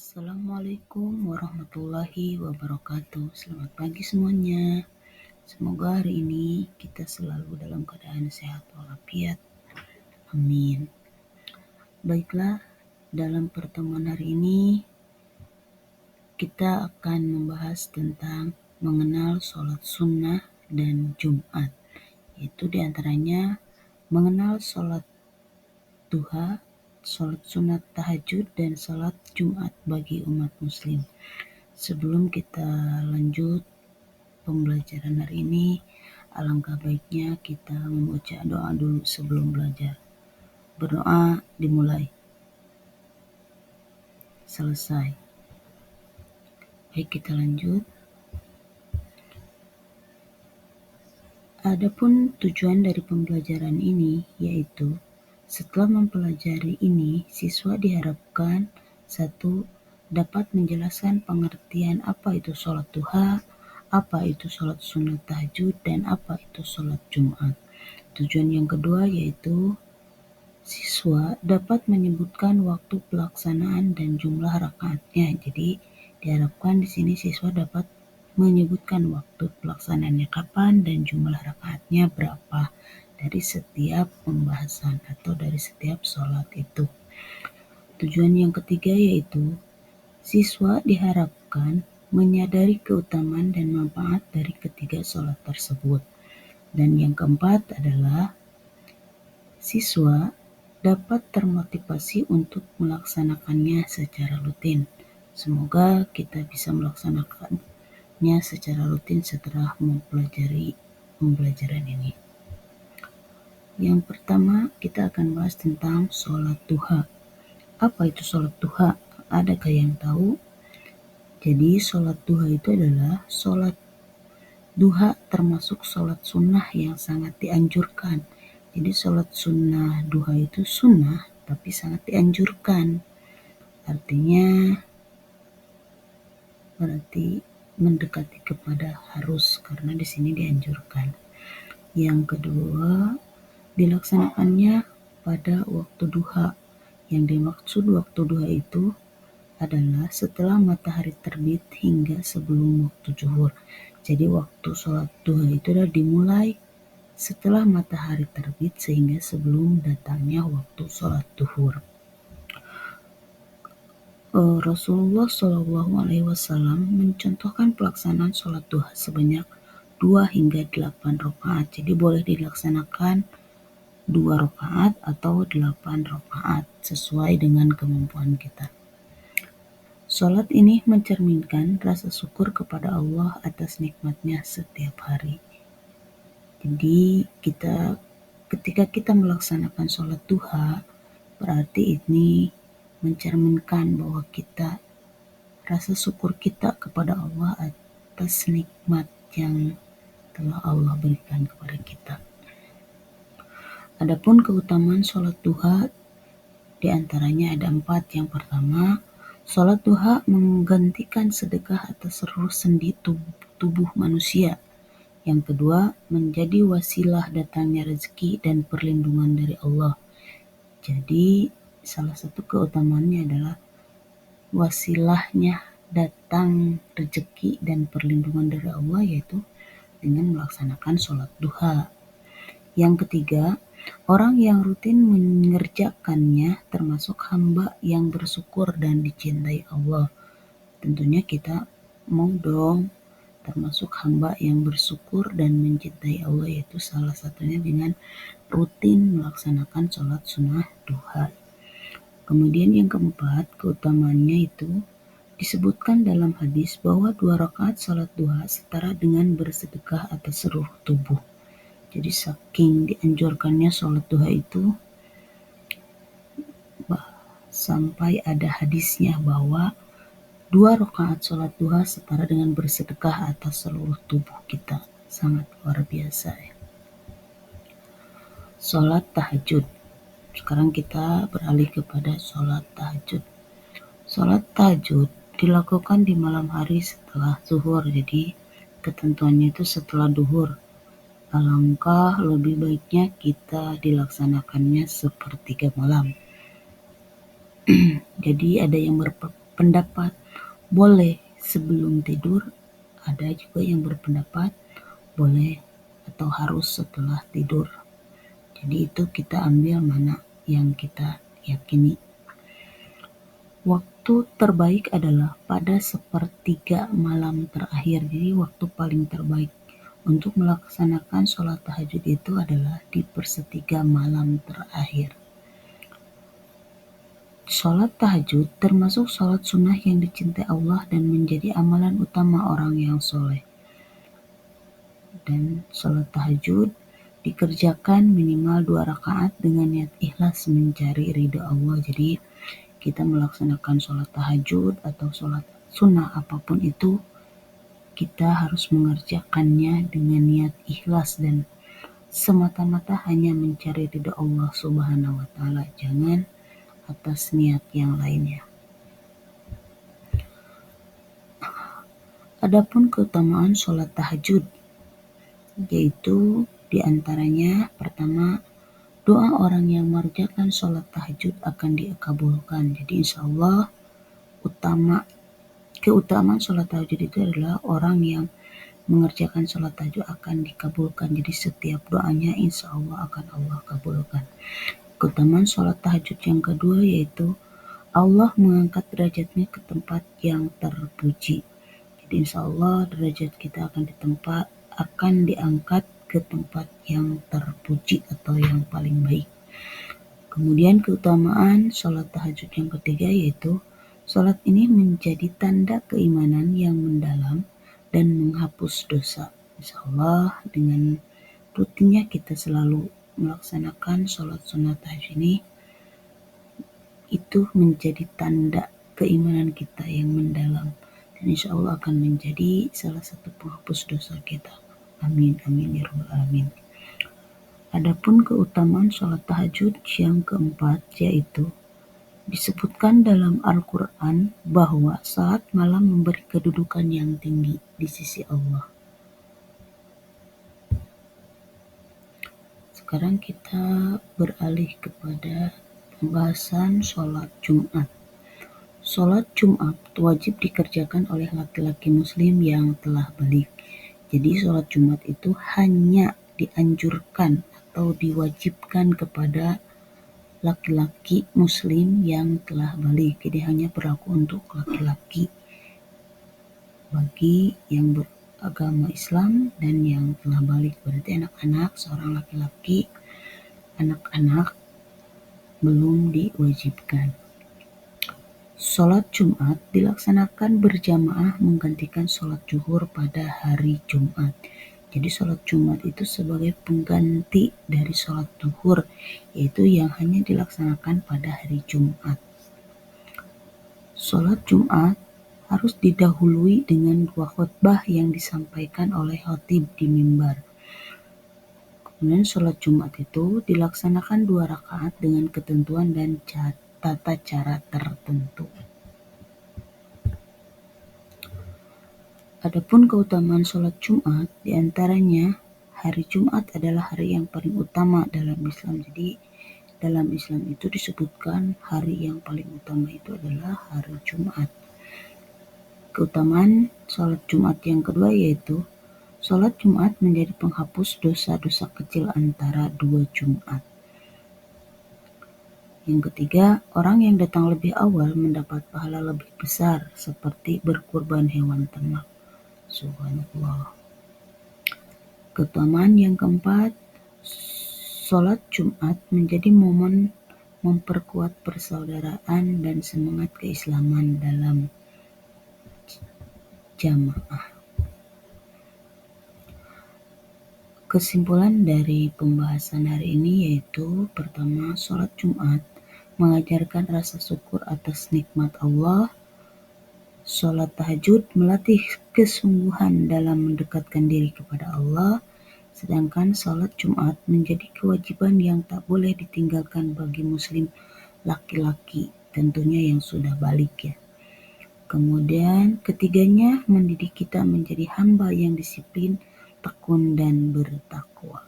Assalamualaikum warahmatullahi wabarakatuh. Selamat pagi semuanya. Semoga hari ini kita selalu dalam keadaan sehat walafiat. Amin. Baiklah, dalam pertemuan hari ini kita akan membahas tentang mengenal sholat sunnah dan Jumat. Yaitu diantaranya mengenal sholat duha, sholat sunat tahajud, dan sholat Jumat bagi umat muslim. Sebelum kita lanjut pembelajaran hari ini, alangkah baiknya kita membaca doa dulu sebelum belajar. Berdoa dimulai. Selesai. Baik, kita lanjut. Adapun tujuan dari pembelajaran ini yaitu setelah mempelajari ini, siswa diharapkan 1. Dapat menjelaskan pengertian apa itu sholat duha, apa itu sholat sunat tahajud, dan apa itu sholat Jumat. Tujuan yang kedua yaitu siswa dapat menyebutkan waktu pelaksanaan dan jumlah rakaatnya. Jadi diharapkan di sini siswa dapat menyebutkan waktu pelaksanaannya kapan dan jumlah rakaatnya berapa dari setiap pembahasan atau dari setiap sholat itu. Tujuan yang ketiga yaitu siswa diharapkan menyadari keutamaan dan manfaat dari ketiga sholat tersebut. Dan yang keempat adalah siswa dapat termotivasi untuk melaksanakannya secara rutin. Semoga kita bisa melaksanakannya secara rutin setelah mempelajari pembelajaran ini. Yang pertama, kita akan bahas tentang sholat duha. Apa itu sholat duha? Adakah yang tahu? Jadi sholat duha itu adalah sholat duha termasuk sholat sunnah yang sangat dianjurkan. Jadi sholat sunnah duha itu sunnah tapi sangat dianjurkan. Artinya berarti mendekati kepada harus karena di sini dianjurkan. Yang kedua, dilaksanakannya pada waktu duha. Yang dimaksud waktu duha itu adalah setelah matahari terbit hingga sebelum waktu zuhur. Jadi waktu sholat duha itu adalah dimulai setelah matahari terbit sehingga sebelum datangnya waktu sholat zuhur. Rasulullah SAW mencontohkan pelaksanaan sholat duha sebanyak 2 hingga 8 rakaat. Jadi boleh dilaksanakan 2 rakaat atau 8 rakaat sesuai dengan kemampuan kita. Sholat ini mencerminkan rasa syukur kepada Allah atas nikmatnya setiap hari. Jadi ketika kita melaksanakan sholat duha, berarti ini mencerminkan bahwa rasa syukur kita kepada Allah atas nikmat yang telah Allah berikan kepada kita. Adapun keutamaan sholat duha diantaranya ada 4. Yang pertama, sholat duha menggantikan sedekah atas seluruh sendi tubuh manusia. Yang kedua, menjadi wasilah datangnya rezeki dan perlindungan dari Allah. Jadi salah satu keutamaannya adalah wasilahnya datang rezeki dan perlindungan dari Allah yaitu dengan melaksanakan sholat duha. Yang ketiga, orang yang rutin mengerjakannya termasuk hamba yang bersyukur dan dicintai Allah. Tentunya kita mau dong termasuk hamba yang bersyukur dan mencintai Allah, yaitu salah satunya dengan rutin melaksanakan sholat sunnah duha. Kemudian yang keempat, keutamaannya itu disebutkan dalam hadis bahwa 2 rakaat sholat duha setara dengan bersedekah atas seluruh tubuh. Jadi saking dianjurkannya sholat duha itu sampai ada hadisnya bahwa 2 rakaat sholat duha setara dengan bersedekah atas seluruh tubuh kita. Sangat luar biasa ya. Sholat tahajud. Sekarang kita beralih kepada sholat tahajud. Sholat tahajud dilakukan di malam hari setelah zuhur. Jadi ketentuannya itu setelah zuhur. Alangkah lebih baiknya kita dilaksanakannya sepertiga malam. Jadi ada yang berpendapat boleh sebelum tidur, ada juga yang berpendapat boleh atau harus setelah tidur. Jadi itu kita ambil mana yang kita yakini. Waktu terbaik adalah pada sepertiga malam terakhir. Jadi waktu paling terbaik untuk melaksanakan sholat tahajud itu adalah di sepertiga malam terakhir. Sholat tahajud termasuk sholat sunnah yang dicintai Allah dan menjadi amalan utama orang yang soleh. Dan sholat tahajud dikerjakan minimal 2 rakaat dengan niat ikhlas mencari ridha Allah. Jadi kita melaksanakan sholat tahajud atau sholat sunnah apapun itu, kita harus mengerjakannya dengan niat ikhlas dan semata-mata hanya mencari ridha Allah Subhanahu wa Ta'ala, jangan atas niat yang lainnya. Adapun keutamaan sholat tahajud, yaitu diantaranya pertama, doa orang yang mengerjakan sholat tahajud akan dikabulkan. Jadi insya Allah keutamaan sholat tahajud itu adalah orang yang mengerjakan sholat tahajud akan dikabulkan. Jadi setiap doanya insya Allah akan Allah kabulkan. Keutamaan sholat tahajud yang kedua yaitu Allah mengangkat derajatnya ke tempat yang terpuji. Jadi insya Allah derajat kita akan diangkat ke tempat yang terpuji atau yang paling baik. Kemudian keutamaan sholat tahajud yang ketiga yaitu sholat ini menjadi tanda keimanan yang mendalam dan menghapus dosa. Insya Allah dengan rutinnya kita selalu melaksanakan sholat sunnah tahajud ini, itu menjadi tanda keimanan kita yang mendalam dan insya Allah akan menjadi salah satu penghapus dosa kita. Amin amin ya rabbal alamin. Adapun keutamaan sholat tahajud yang keempat yaitu disebutkan dalam Al-Quran bahwa saat malam memberi kedudukan yang tinggi di sisi Allah. Sekarang kita beralih kepada pembahasan sholat Jumat. Sholat Jumat wajib dikerjakan oleh laki-laki muslim yang telah balik. Jadi sholat Jumat itu hanya dianjurkan atau diwajibkan kepada laki-laki muslim yang telah balik. Jadi hanya berlaku untuk laki-laki bagi yang beragama Islam dan yang telah balik. Berarti anak-anak, seorang laki-laki, anak-anak belum diwajibkan. Sholat Jumat dilaksanakan berjamaah menggantikan sholat zuhur pada hari Jumat. Jadi sholat Jumat itu sebagai pengganti dari sholat zuhur, yaitu yang hanya dilaksanakan pada hari Jumat. Sholat Jumat harus didahului dengan 2 khutbah yang disampaikan oleh khatib di mimbar. Kemudian sholat Jumat itu dilaksanakan 2 rakaat dengan ketentuan dan tata cara tertentu. Adapun keutamaan sholat Jumat, diantaranya hari Jumat adalah hari yang paling utama dalam Islam. Jadi dalam Islam itu disebutkan hari yang paling utama itu adalah hari Jumat. Keutamaan sholat Jumat yang kedua yaitu sholat Jumat menjadi penghapus dosa-dosa kecil antara 2 Jumat. Yang ketiga, orang yang datang lebih awal mendapat pahala lebih besar seperti berkurban hewan ternak. Subhanallah. Keutamaan yang keempat, sholat Jumat menjadi momen memperkuat persaudaraan dan semangat keislaman dalam jamaah. Kesimpulan dari pembahasan hari ini yaitu pertama, sholat Jumat mengajarkan rasa syukur atas nikmat Allah. Sholat tahajud melatih kesungguhan dalam mendekatkan diri kepada Allah. Sedangkan sholat Jumat menjadi kewajiban yang tak boleh ditinggalkan bagi muslim laki-laki, tentunya yang sudah balik ya. Kemudian ketiganya mendidik kita menjadi hamba yang disiplin, tekun dan bertakwa.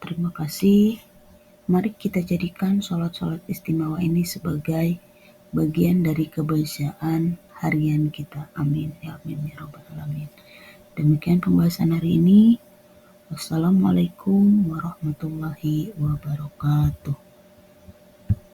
Terima kasih. Mari kita jadikan sholat-sholat istimewa ini sebagai bagian dari kebiasaan harian kita. Amin ya rabbal alamin. Demikian pembahasan hari ini. Wassalamualaikum warahmatullahi wabarakatuh.